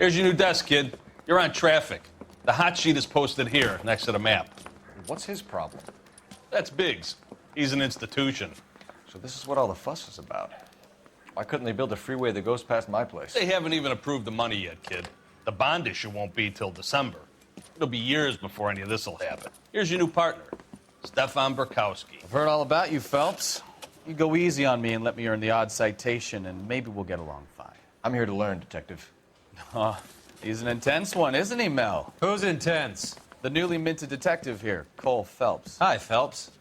Here's your new desk, kid. You're on traffic. The hot sheet is posted here, next to the map. What's his problem? That's Biggs. He's an institution. So this is what all the fuss is about. Why couldn't they build a freeway that goes past my place? They haven't even approved the money yet, kid. The bond issue won't be till December. It'll be years before any of this will happen. Here's your new partner, Stefan Burkowski. I've heard all about you, Phelps. You go easy on me and let me earn the odd citation, and maybe we'll get along fine. I'm here to learn, Detective. He's an intense one, isn't he, Mel? Who's intense? The newly minted detective here, Cole Phelps. Hi, Phelps.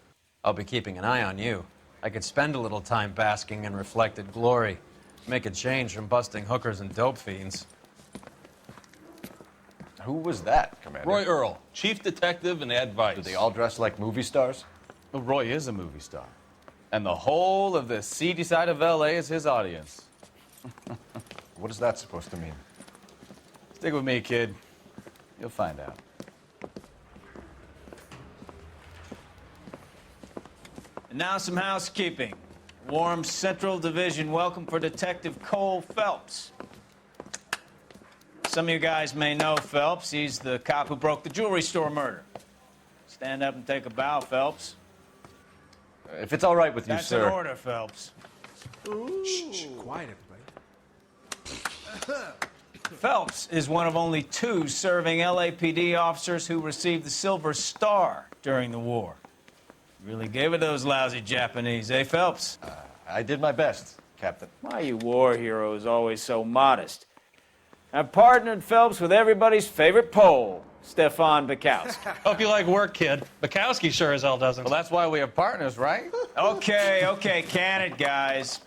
I'll be keeping an eye on you. I could spend a little time basking in reflected glory. Make a change from busting hookers and dope fiends. Who was that, Commander? Roy Earl, chief detective and advice. Do they all dress like movie stars? Well, Roy is a movie star. And the whole of the seedy side of L.A. is his audience. What is that supposed to mean? Stick with me, kid. You'll find out. And now some housekeeping. Warm Central Division welcome for Detective Cole Phelps. Some of you guys may know Phelps. He's the cop who broke the jewelry store murder. Stand up and take a bow, Phelps. If it's all right with you, That's sir. an order, Phelps. Shh, quiet, everybody. Phelps is one of only 2 serving LAPD officers who received the Silver Star during the war. Really gave it those lousy Japanese, eh, Phelps? I did my best, Captain. Why you war heroes always so modest? I've partnered Phelps with everybody's favorite Pole, Stefan Burkowski. Hope you like work, kid. Bukowski sure as hell doesn't. Well, that's why we have partners, right? Okay, can it, guys.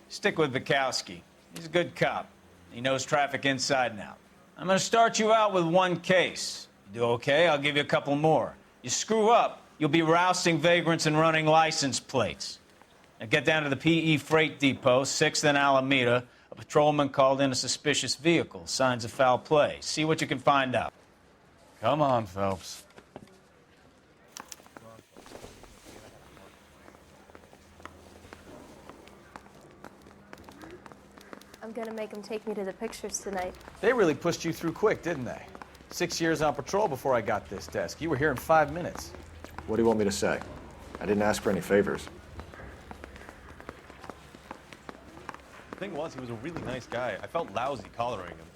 Stick with Burkowski. He's a good cop. He knows traffic inside and out. I'm going to start you out with 1 case. You do okay, I'll give you a couple more. You screw up, you'll be rousting vagrants and running license plates. Now get down to the PE Freight Depot, 6th and Alameda. A patrolman called in a suspicious vehicle. Signs of foul play. See what you can find out. Come on, Phelps. I'm gonna make them take me to the pictures tonight. They really pushed you through quick, didn't they? 6 years on patrol before I got this desk. You were here in 5 minutes. What do you want me to say? I didn't ask for any favors. The thing was, he was a really nice guy. I felt lousy collaring him.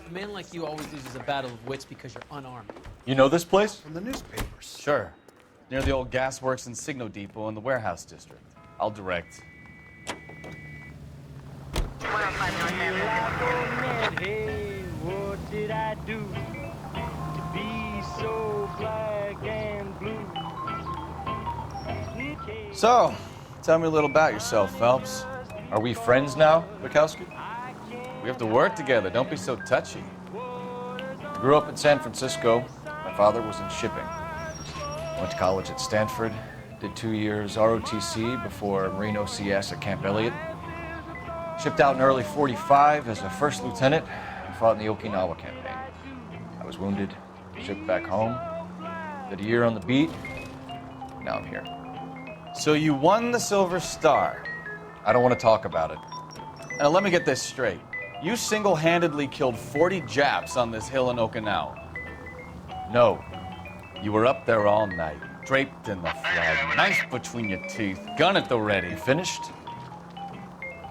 A man like you always loses a battle of wits because you're unarmed. You know this place? From the newspapers. Sure. Near the old gasworks and Signal Depot in the warehouse district. I'll direct. Hey, what did I do to be so black and blue? So, tell me a little about yourself, Phelps. Are we friends now, Bukowski? We have to work together. Don't be so touchy. I grew up in San Francisco. My father was in shipping. Went to college at Stanford. Did 2 years ROTC before Marine OCS at Camp Elliott. Shipped out in early '45 as a first lieutenant and fought in the Okinawa campaign. I was wounded, shipped back home, did a year on the beat. Now I'm here. So you won the Silver Star. I don't want to talk about it. Now let me get this straight. You single-handedly killed 40 Japs on this hill in Okinawa. No. You were up there all night, draped in the flag, knife between your teeth, gun at the ready. You finished?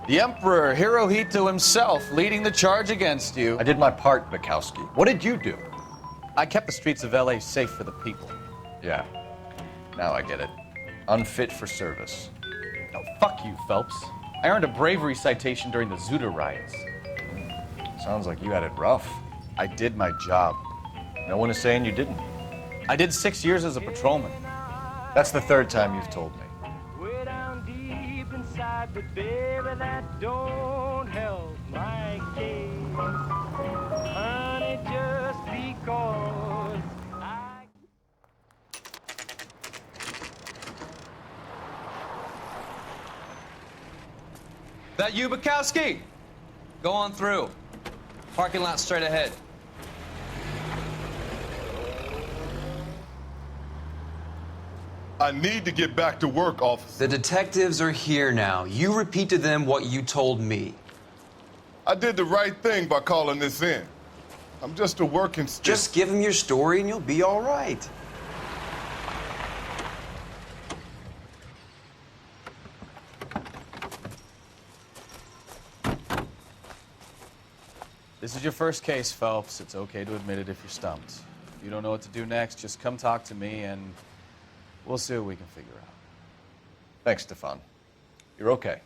The Emperor Hirohito himself leading the charge against you. I did my part, Bukowski. What did you do? I kept the streets of L.A. safe for the people. Yeah. Now I get it. Unfit for service. No, fuck you, Phelps. I earned a bravery citation during the Zuda riots. Sounds like you had it rough. I did my job. No one is saying you didn't. I did 6 years as a patrolman. That's the 3rd time you've told me. Way down deep inside, but baby, that don't help my case. Honey, just because I... That you, Bukowski? Go on through. Parking lot straight ahead. I need to get back to work, officer. The detectives are here now. You repeat to them what you told me. I did the right thing by calling this in. I'm just a working stick. Just give him your story and you'll be all right. This is your first case, Phelps. It's okay to admit it if you're stumped. If you don't know what to do next, just come talk to me and we'll see what we can figure out. Thanks, Stefan. You're okay.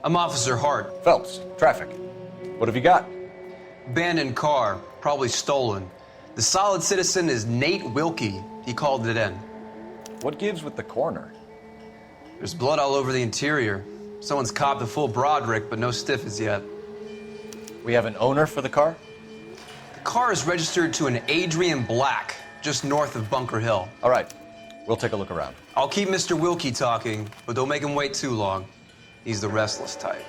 I'm Officer Hart. Phelps, traffic. What have you got? Abandoned car, probably stolen. The solid citizen is Nate Wilkie. He called it in. What gives with the coroner? There's blood all over the interior. Someone's copped a full Broderick, but no stiff as yet. We have an owner for the car? The car is registered to an Adrian Black, just north of Bunker Hill. All right, we'll take a look around. I'll keep Mr. Wilkie talking, but don't make him wait too long. He's the restless type.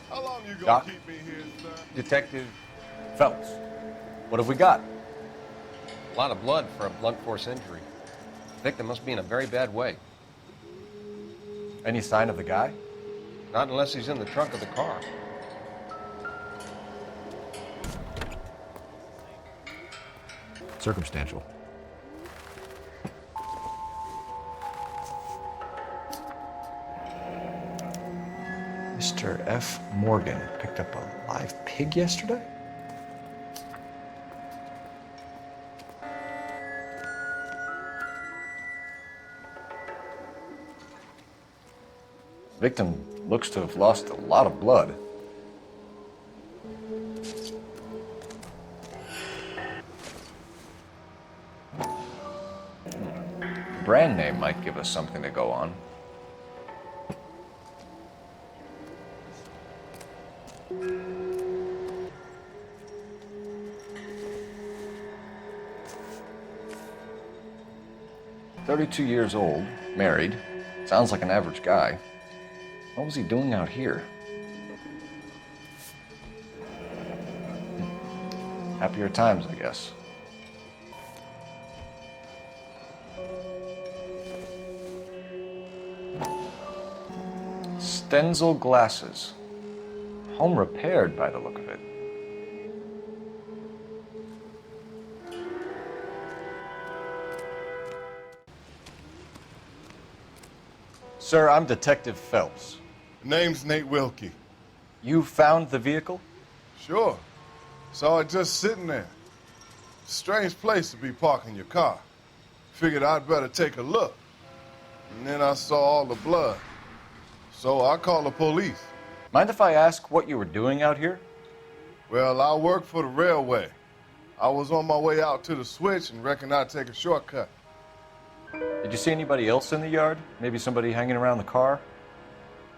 How long you gonna Doc? keep me here, sir? Detective, Phelps, what have we got? a lot of blood for a blunt force injury. The victim must be in a very bad way. Any sign of the guy? Not unless he's in the trunk of the car. Circumstantial. Mr. F. Morgan picked up a live pig yesterday? Victim looks to have lost a lot of blood. Brand name might give us something to go on. "32 years old, married. Sounds like an average guy. What was he doing out here?" Happier times, I guess. Stenzel glasses. Home repaired by the look of it. Sir, I'm Detective Phelps. Name's Nate Wilkie. You found the vehicle? Sure. Saw it just sitting there. Strange place to be parking your car. Figured I'd better take a look. And then I saw all the blood. So I called the police. Mind if I ask what you were doing out here? Well, I work for the railway. I was on my way out to the switch and reckoned I'd take a shortcut. Did you see anybody else in the yard? Maybe somebody hanging around the car?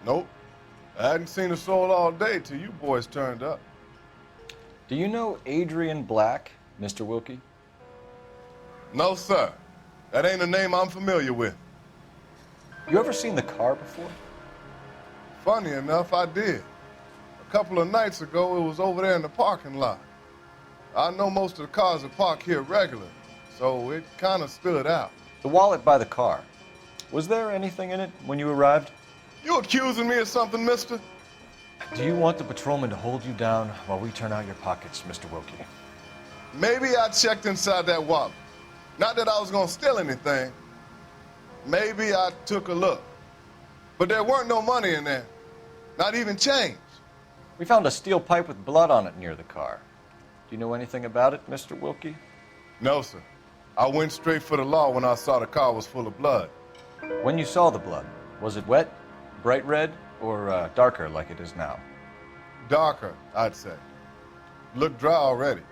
Nope. I hadn't seen a soul all day till you boys turned up. Do you know Adrian Black, Mr. Wilkie? No, sir. That ain't a name I'm familiar with. You ever seen the car before? Funny enough, I did. A couple of nights ago, it was over there in the parking lot. I know most of the cars are parked here regular, so it kind of stood out. The wallet by the car. Was there anything in it when you arrived? You accusing me of something, mister? Do you want the patrolman to hold you down while we turn out your pockets, Mr. Wilkie? Maybe I checked inside that wallet. Not that I was gonna steal anything. Maybe I took a look. But there weren't no money in there. Not even change. We found a steel pipe with blood on it near the car. Do you know anything about it, Mr. Wilkie? No, sir. I went straight for the law when I saw the car was full of blood. When you saw the blood, was it wet, bright red, or darker like it is now? Darker, I'd say. Looked dry already.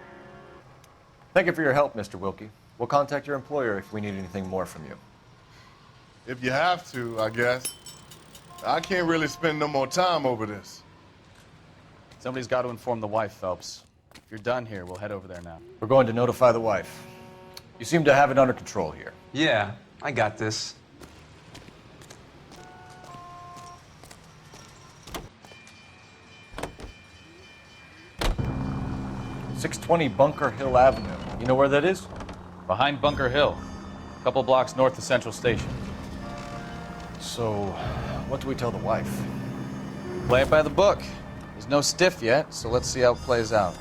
Thank you for your help, Mr. Wilkie. We'll contact your employer if we need anything more from you. If you have to, I guess. I can't really spend no more time over this. Somebody's got to inform the wife, Phelps. If you're done here, we'll head over there now. We're going to notify the wife. You seem to have it under control here. Yeah, I got this. 620 Bunker Hill Avenue. You know where that is? Behind Bunker Hill, a couple blocks north of Central Station. So, what do we tell the wife? Play it by the book. There's no stiff yet, so let's see how it plays out.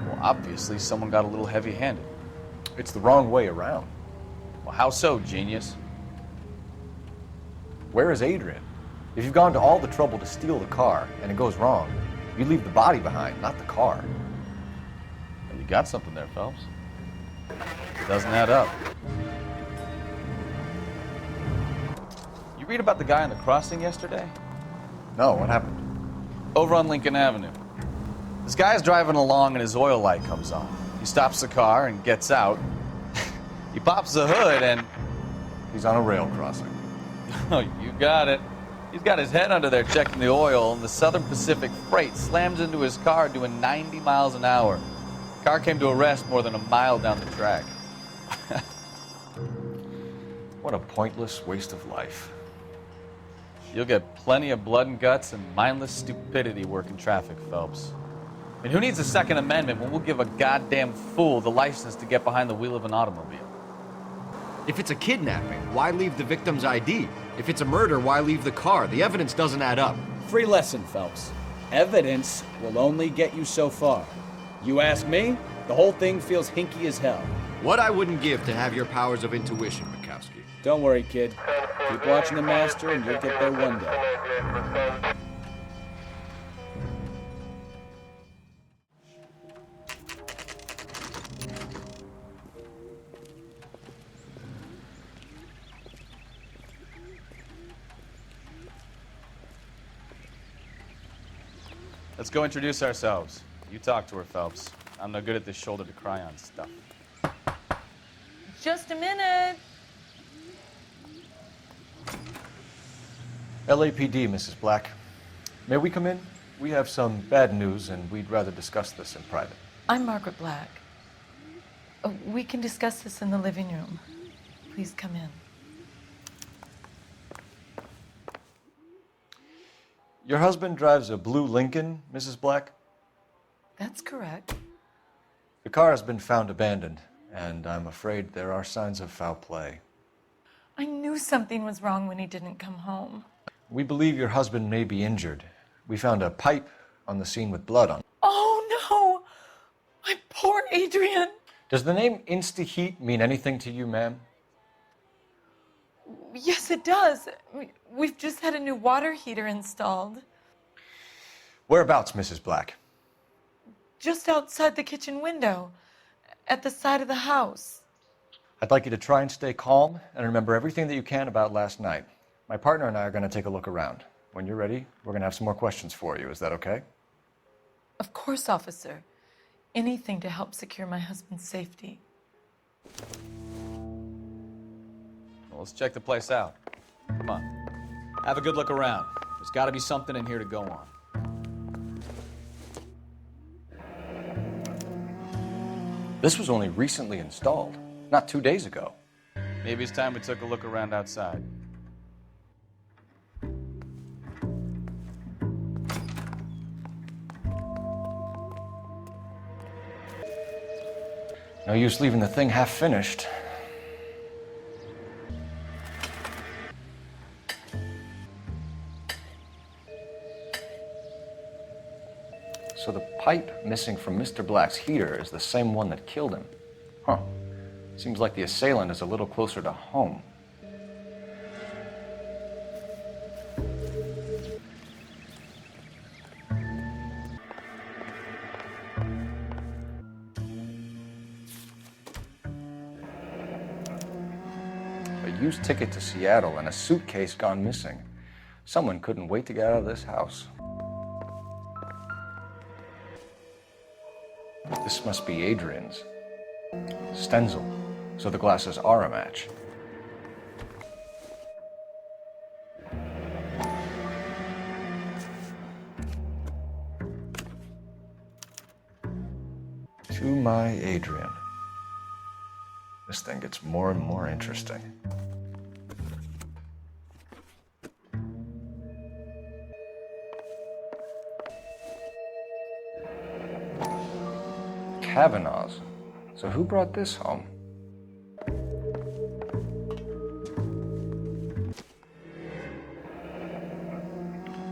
Well, obviously, someone got a little heavy-handed. It's the wrong way around. Well, how so, genius? Where is Adrian? If you've gone to all the trouble to steal the car and it goes wrong, you leave the body behind, not the car. Well, you got something there, Phelps. It doesn't add up. You read about the guy on the crossing yesterday? No, what happened? Over on Lincoln Avenue. This guy's driving along and his oil light comes on. He stops the car and gets out. He pops the hood and... He's on a rail crossing. Oh, you got it. He's got his head under there checking the oil, and the Southern Pacific Freight slams into his car doing 90 miles an hour. The car came to a rest more than a mile down the track. What a pointless waste of life. You'll get plenty of blood and guts and mindless stupidity working traffic, Phelps. And who needs a Second Amendment when we'll give a goddamn fool the license to get behind the wheel of an automobile? If it's a kidnapping, why leave the victim's ID? If it's a murder, why leave the car? The evidence doesn't add up. Free lesson, Phelps. Evidence will only get you so far. You ask me, the whole thing feels hinky as hell. What I wouldn't give to have your powers of intuition, Mikowski. Don't worry, kid. Keep watching the master and you'll get there one day. Let's go introduce ourselves. You talk to her, Phelps. I'm no good at this shoulder to cry on stuff. Just a minute. LAPD, Mrs. Black. May we come in? We have some bad news, and we'd rather discuss this in private. I'm Margaret Black. We can discuss this in the living room. Please come in. Your husband drives a blue Lincoln, Mrs. Black? That's correct. The car has been found abandoned, and I'm afraid there are signs of foul play. I knew something was wrong when he didn't come home. We believe your husband may be injured. We found a pipe on the scene with blood on it. Oh, no! My poor Adrian! Does the name Insta-Heat mean anything to you, ma'am? Yes, it does. We've just had a new water heater installed. Whereabouts, Mrs. Black? Just outside the kitchen window, at the side of the house. I'd like you to try and stay calm and remember everything that you can about last night. My partner and I are going to take a look around. When you're ready, we're going to have some more questions for you. Is that okay? Of course, officer. Anything to help secure my husband's safety. Well, let's check the place out. Come on. Have a good look around. There's got to be something in here to go on. This was only recently installed, not 2 days ago. Maybe it's time we took a look around outside. No use leaving the thing half finished. So the pipe missing from Mr. Black's heater is the same one that killed him. Huh. Seems like the assailant is a little closer to home. A used ticket to Seattle and a suitcase gone missing. Someone couldn't wait to get out of this house. This must be Adrian's. Stenzel. So the glasses are a match. To my Adrian. This thing gets more and more interesting. Kavanaugh's. So who brought this home?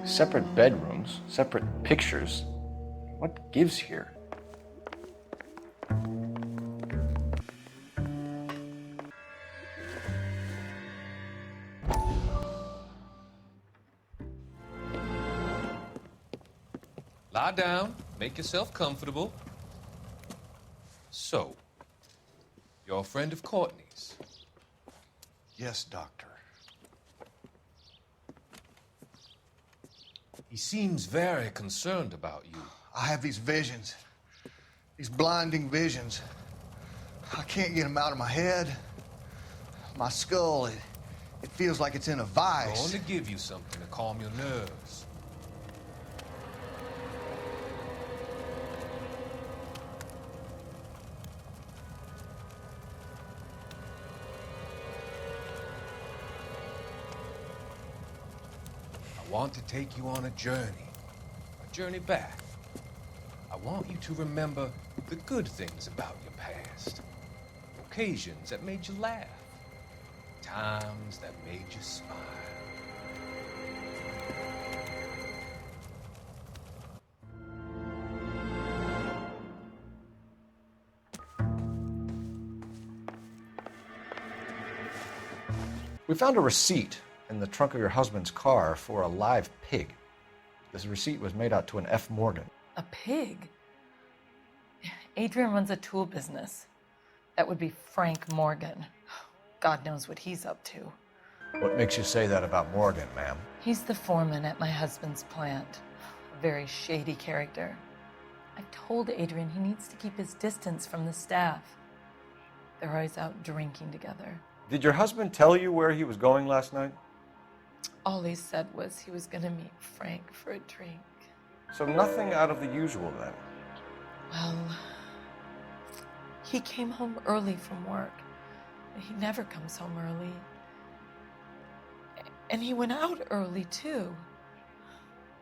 Separate bedrooms, separate pictures. What gives here? Lie down, make yourself comfortable. So, you're a friend of Courtney's? Yes, Doctor. He seems very concerned about you. I have these visions. These blinding visions. I can't get them out of my head. My skull, it feels like it's in a I vice. want to give you something to calm your nerves. I want to take you on a journey back. I want you to remember the good things about your past, occasions that made you laugh, times that made you smile. We found a receipt in the trunk of your husband's car for a live pig. This receipt was made out to an F. Morgan. A pig? Adrian runs a tool business. That would be Frank Morgan. God knows what he's up to. What makes you say that about Morgan, ma'am? He's the foreman at my husband's plant. A very shady character. I've told Adrian he needs to keep his distance from the staff. They're always out drinking together. Did your husband tell you where he was going last night? All he said was he was going to meet Frank for a drink. So nothing out of the usual then? Well, he came home early from work. He never comes home early. And he went out early, too.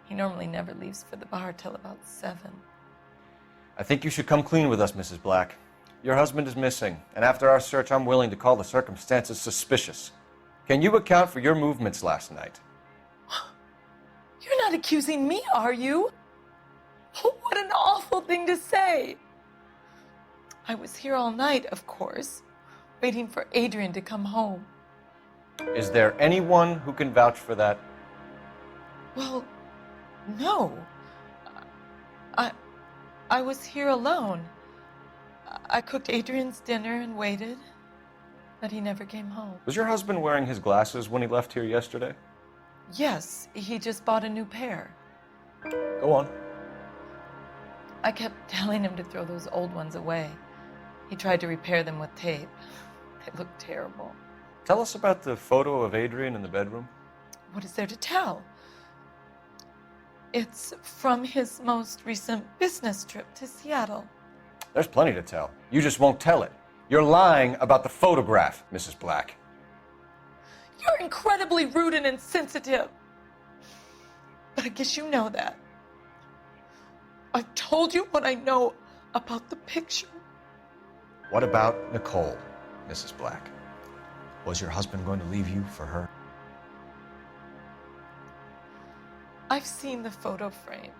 He normally never leaves for the bar till about 7. I think you should come clean with us, Mrs. Black. Your husband is missing, and after our search, I'm willing to call the circumstances suspicious. Can you account for your movements last night? You're not accusing me, are you? What an awful thing to say. I was here all night, of course, waiting for Adrian to come home. Is there anyone who can vouch for that? Well, no. I was here alone. I cooked Adrian's dinner and waited, but he never came home. Was your husband wearing his glasses when he left here yesterday? Yes, he just bought a new pair. Go on. I kept telling him to throw those old ones away. He tried to repair them with tape. They looked terrible. Tell us about the photo of Adrian in the bedroom. What is there to tell? It's from his most recent business trip to Seattle. There's plenty to tell. You just won't tell it. You're lying about the photograph, Mrs. Black. You're incredibly rude and insensitive. But I guess you know that. I've told you what I know about the picture. What about Nicole, Mrs. Black? Was your husband going to leave you for her? I've seen the photo frame.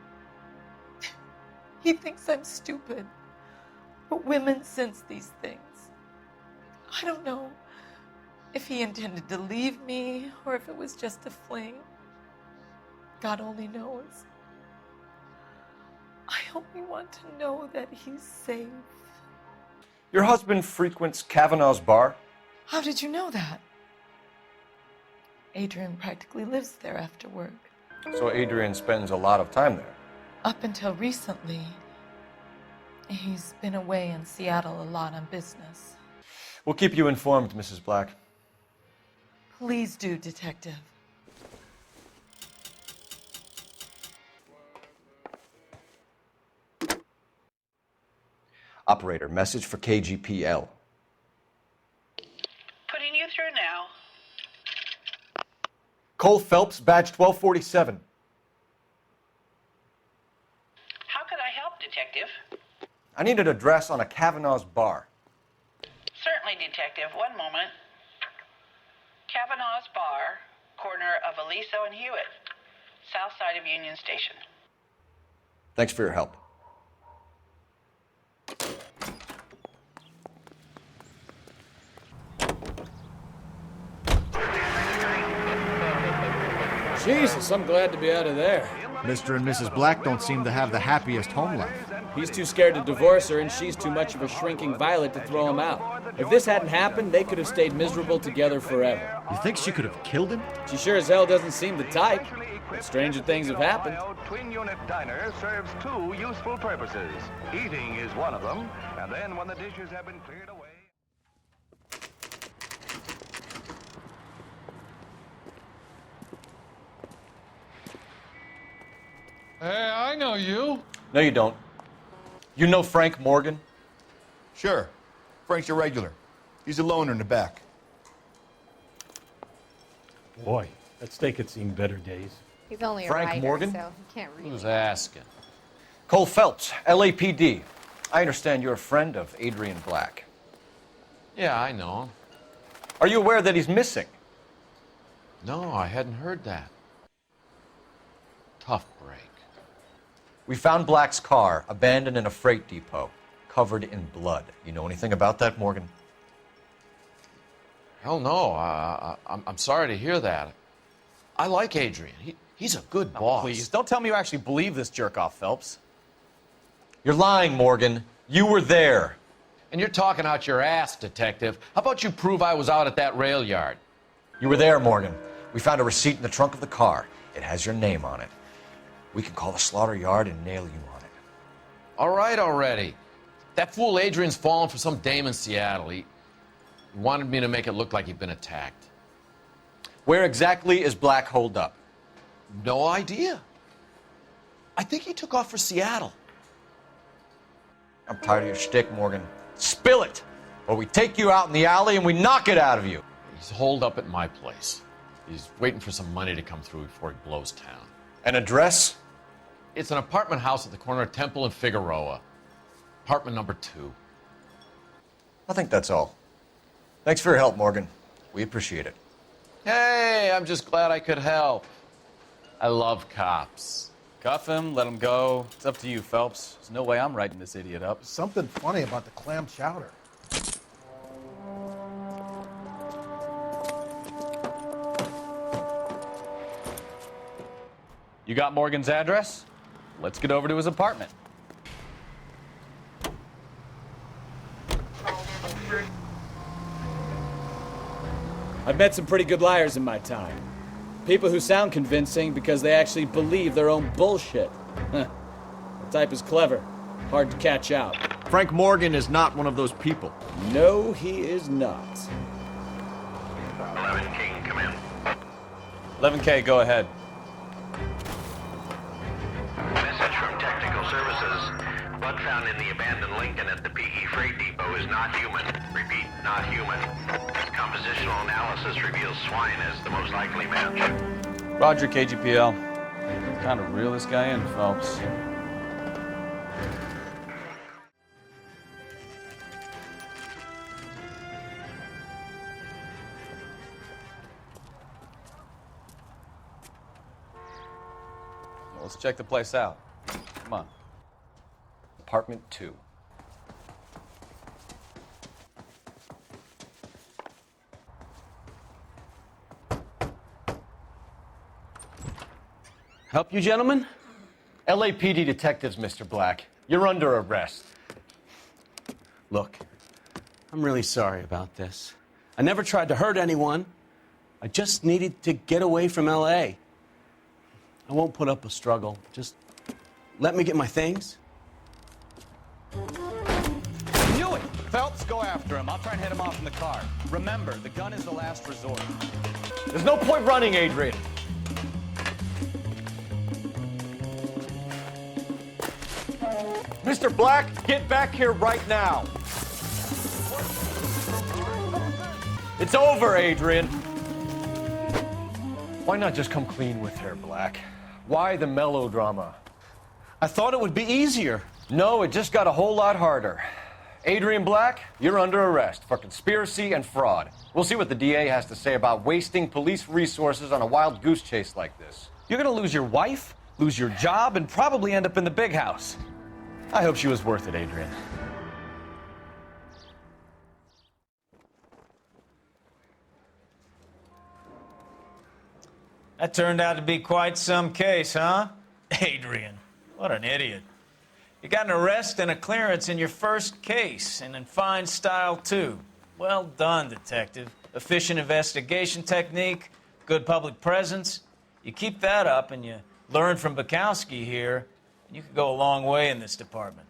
He thinks I'm stupid. But women sense these things. I don't know if he intended to leave me or if it was just a fling. God only knows. I only want to know that he's safe. Your husband frequents Kavanaugh's bar? How did you know that? Adrian practically lives there after work. So Adrian spends a lot of time there. Up until recently, he's been away in Seattle a lot on business. We'll keep you informed, Mrs. Black. Please do, Detective. Operator, message for KGPL. Putting you through now. Cole Phelps, badge 1247. How could I help, Detective? I need an address on a Kavanaugh's bar. Certainly, Detective. One moment. Kavanaugh's Bar, corner of Aliso and Hewitt, south side of Union Station. Thanks for your help. Jesus, I'm glad to be out of there. Mr. and Mrs. Black don't seem to have the happiest home life. He's too scared to divorce her, and she's too much of a shrinking violet to throw him out. If this hadn't happened, they could have stayed miserable together forever. You think she could have killed him? She sure as hell doesn't seem the type. But stranger things have happened. Twin-unit diner serves two useful purposes. Eating is one of them, and then when the dishes have been cleared away... Hey, I know you. No, you don't. You know Frank Morgan? Sure. Frank's a regular. He's a loner in the back. Boy, that steak had seen better days. He's only Frank a writer, Morgan? so he can't read. Who's asking? Cole Phelps, LAPD. I understand you're a friend of Adrian Black. Yeah, I know. Are you aware that he's missing? No, I hadn't heard that. Tough break. We found Black's car abandoned in a freight depot, covered in blood. You know anything about that, Morgan? Hell no. I'm sorry to hear that. I like Adrian. He's a good boss. Please, don't tell me you actually believe this jerk-off, Phelps. You're lying, Morgan. You were there. And you're talking out your ass, Detective. How about you prove I was out at that rail yard? You were there, Morgan. We found a receipt in the trunk of the car. It has your name on it. We can call the slaughter yard and nail you on it. All right already. That fool Adrian's fallen for some dame in Seattle. He wanted me to make it look like he'd been attacked. Where exactly is Black holed up? No idea. I think he took off for Seattle. I'm tired of your shtick, Morgan. Spill it, or we take you out in the alley and we knock it out of you. He's holed up at my place. He's waiting for some money to come through before he blows town. An address? It's an apartment house at the corner of Temple and Figueroa. Apartment number 2. I think that's all. Thanks for your help, Morgan. We appreciate it. Hey, I'm just glad I could help. I love cops. Cuff him, let him go. It's up to you, Phelps. There's no way I'm writing this idiot up. Something funny about the clam chowder. You got Morgan's address? Let's get over to his apartment. I've met some pretty good liars in my time. People who sound convincing because they actually believe their own bullshit. The type is clever, hard to catch out. Frank Morgan is not one of those people. No, he is not. 11 King, come in. 11K, go ahead. Message from Technical Services. Blood found in the abandoned Lincoln at the PE Freight Depot is not human. Repeat, not human. Compositional analysis reveals swine as the most likely match. Roger, KGPL. Kind of reel this guy in, Phelps. Let's check the place out. Come on. Apartment 2. Help you, gentlemen? LAPD detectives, Mr. Black. You're under arrest. Look, I'm really sorry about this. I never tried to hurt anyone. I just needed to get away from L.A. I won't put up a struggle. Just let me get my things. Knew it! Phelps, go after him. I'll try and head him off in the car. Remember, the gun is the last resort. There's no point running, Adrian. Mr. Black, get back here right now. It's over, Adrian. Why not just come clean with her, Black? Why the melodrama? I thought it would be easier. No, it just got a whole lot harder. Adrian Black, you're under arrest for conspiracy and fraud. We'll see what the DA has to say about wasting police resources on a wild goose chase like this. You're gonna lose your wife, lose your job, and probably end up in the big house. I hope she was worth it, Adrian. That turned out to be quite some case, huh? Adrian, what an idiot. You got an arrest and a clearance in your first case, and in fine style, too. Well done, detective. Efficient investigation technique, good public presence. You keep that up and you learn from Bukowski here, and you could go a long way in this department.